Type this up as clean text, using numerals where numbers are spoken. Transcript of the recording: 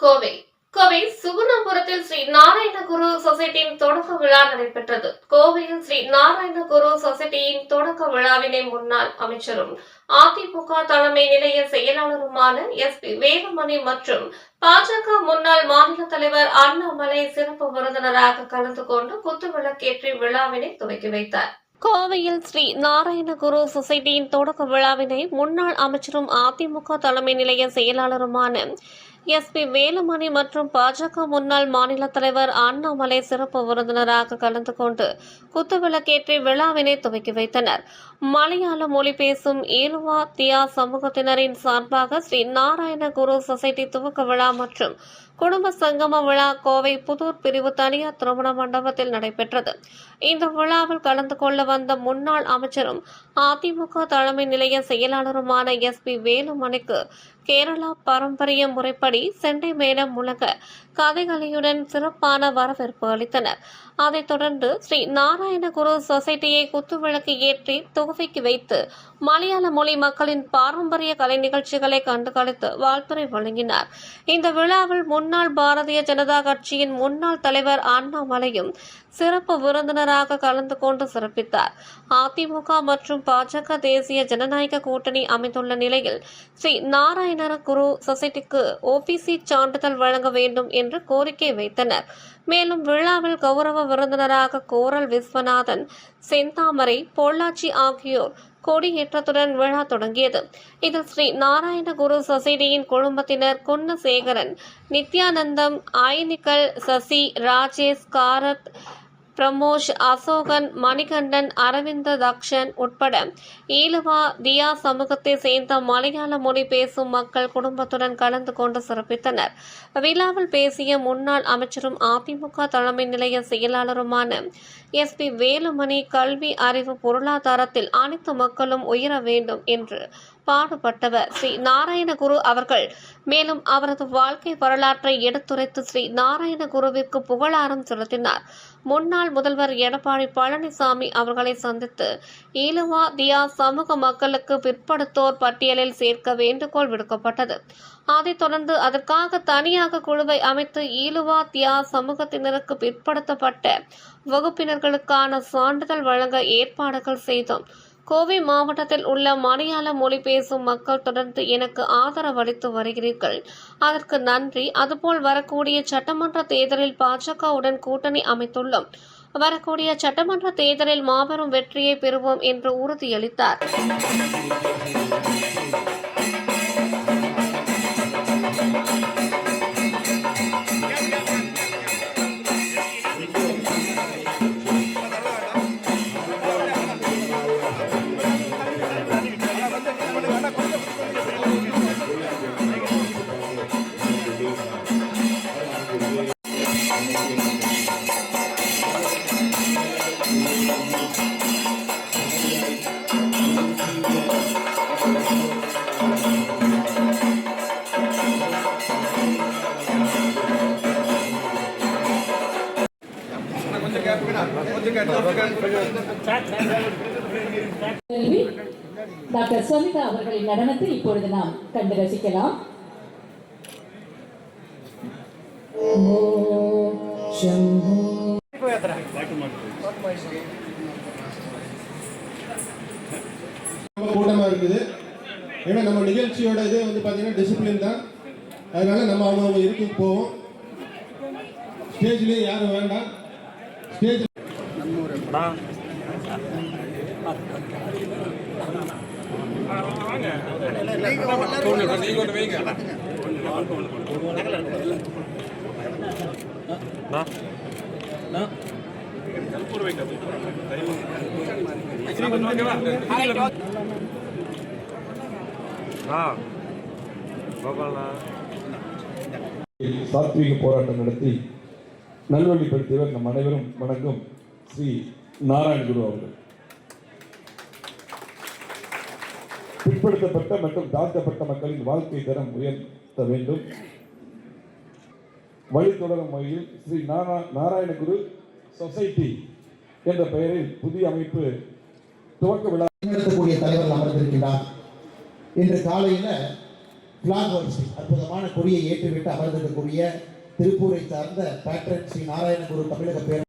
கோவை சுகுணபுரத்தில் ஸ்ரீ நாராயணகுரு சொசைட்டியின் தொடக்க விழா நடைபெற்றது. கோவையில் ஸ்ரீ நாராயணகுரு சொசைட்டியின் தொடக்க விழாவினை முன்னாள் அமைச்சரும் அதிமுக தலைமை நிலைய செயலாளருமான SP வேலுமணி மற்றும் பாஜக முன்னாள் மாநில தலைவர் அண்ணாமலை சிறப்பு விருந்தினராக கலந்து கொண்டு குத்துவிளக்கேற்றி விழாவினை துவக்கி வைத்தார். கோவையில் ஸ்ரீ நாராயணகுரு சொசைட்டியின் தொடக்க விழாவினை முன்னாள் அமைச்சரும் அதிமுக தலைமை நிலைய செயலாளருமான SP வேலுமணி மற்றும் பாஜக முன்னாள் மாநில தலைவர் அண்ணாமலை சிறப்பு விருந்தினராக கலந்து கொண்டு குத்துவிளக்கேற்றி விழாவினை துவக்கி வைத்தனர். மலையாள மொழி பேசும் ஈலுவா தியா சமூகத்தினரின் சார்பாக ஸ்ரீ நாராயணகுரு சொசைட்டி துவக்க விழா மற்றும் குடும்ப சங்கம விழா கோவை புதூர் பிரிவு தனியார் திருமண மண்டபத்தில் நடைபெற்றது. இந்த விழாவில் கலந்து கொள்ள வந்த முன்னாள் அமைச்சரும் அதிமுக தலைமை நிலைய செயலாளருமான SP வேலுமணிக்கு கேரளா பாரம்பரிய முறைப்படி செண்டை மேளம் முழங்க கதைகளியுடன் சிறப்பான வரவேற்பு அளித்தனர். அதைத் தொடர்ந்து ஸ்ரீ நாராயணகுரு சொசைட்டியை குத்துவிளக்கு ஏற்றி துவக்கி வைத்து மலையாள மொழி மக்களின் பாரம்பரிய கலை நிகழ்ச்சிகளை கண்டுகளித்து வாழ்த்துரை வழங்கினார். இந்த விழாவில் முன்னாள் பாரதிய ஜனதா கட்சியின் முன்னாள் தலைவர் அண்ணாமலையும் சிறப்பு விருந்தினராக கலந்து கொண்டு சிறப்பித்தார். அதிமுக மற்றும் பாஜக தேசிய ஜனநாயக கூட்டணி அமைந்துள்ள நிலையில் ஸ்ரீ நாராயணகுரு சொசைட்டிக்கு OBC சான்றிதழ் வழங்க வேண்டும் என்று கோரிக்கை வைத்தனர். மேலும் விழாவில் கௌரவ விருந்தினராக கோரல் விஸ்வநாதன், செந்தாமரை, பொள்ளாச்சி ஆகியோர் கொடியேற்றத்துடன் விழா தொடங்கியது. இதில் ஸ்ரீ நாராயணகுரு சொசைட்டியின் குடும்பத்தினர் குன்னசேகரன், நித்யானந்தம், ஆயனிக்கல், சசி, ராஜேஷ், காரத், பிரமோஷ், அசோகன், மணிகண்டன், அரவிந்த தக்ஷன் உட்பட ஈலுவா தியா சமூகத்தை சேர்ந்த மலையாள மொழி பேசும் மக்கள் குடும்பத்துடன் கலந்து கொண்டு சிறப்பித்தனர். விழாவில் பேசிய முன்னாள் அமைச்சரும் அதிமுக தலைமை நிலைய செயலாளருமான SP வேலுமணி, கல்வி, அறிவு, பொருளாதாரத்தில் அனைத்து மக்களும் உயர வேண்டும் என்று பாடுபட்டவர் ஸ்ரீ நாராயணகுரு அவர்கள். மேலும் அவரது வாழ்க்கை வரலாற்றை எடுத்துரைத்து ஸ்ரீ நாராயணகுருவிற்கு புகழாரம் செலுத்தினார். முன்னாள் முதல்வர் எடப்பாடி பழனிசாமி அவர்களை சந்தித்து ஈலுவா தியா சமூக மக்களுக்கு பிற்படுத்தோர் பட்டியலில் சேர்க்க வேண்டுகோள் விடுக்கப்பட்டது. அதைத் தொடர்ந்து அதற்காக தனியாக குழுவை அமைத்து ஈலுவா தியா சமூகத்தினருக்கு பிற்படுத்தப்பட்ட வகுப்பினர்களுக்கான சான்றிதழ் வழங்க ஏற்பாடுகள் செய்தோம். கோவை மாவட்டத்தில் உள்ள மலையாள மொழி பேசும் மக்கள் தொடர்ந்து எனக்கு ஆதரவளித்து வருகிறீர்கள். அதற்கு நன்றி. அதுபோல் வரக்கூடிய சட்டமன்ற தேர்தலில் பாஜகவுடன் கூட்டணி அமைத்துள்ளோம். வரக்கூடிய சட்டமன்ற தேர்தலில் மாபெரும் வெற்றியை பெறுவோம் என்று உறுதியளித்தார். டாக்டர் சுனிதா அவர்களின் நடனத்தை இப்பொழுது நாம் கண்டு ரசிக்கலாம். கூட்டமா இருக்குது. ஏன்னா நம்ம நிகழ்ச்சியோட இது வந்து பாத்தீங்கன்னா டிசிப்ளின் தான். அதனால நம்ம அவங்க இருக்கு போவோம். ஸ்டேஜ்லயே யாரும் வேண்டாம். ஸ்டேஜ் சாத்வீக போராட்டம் நடத்தி நல்வழிப்படுத்தியவர் நம் அனைவரும் வணங்கும் ஸ்ரீ நாராயணகுரு அவர்கள். பிற்படுத்தப்பட்ட மற்றும் தாழ்த்தப்பட்ட மக்களின் வாழ்க்கை தரம் உயர்த்த வேண்டும். வழித்தொடரும் வகையில் ஸ்ரீ நாராயணகுரு சொசைட்டி என்ற பெயரில் புதிய அமைப்பு துவக்க விழா நடத்தக்கூடிய தலைவர்கள் அமர்ந்திருக்கிறார். இன்று காலையில் ஃபிளாக் ஹோஸ்டிங் அற்புதமான கொடியை ஏற்றிவிட்டு அமர்ந்திருக்கக்கூடிய திருப்பூரை சார்ந்த பேட்ரன் ஸ்ரீ நாராயணகுரு தமிழக பேர்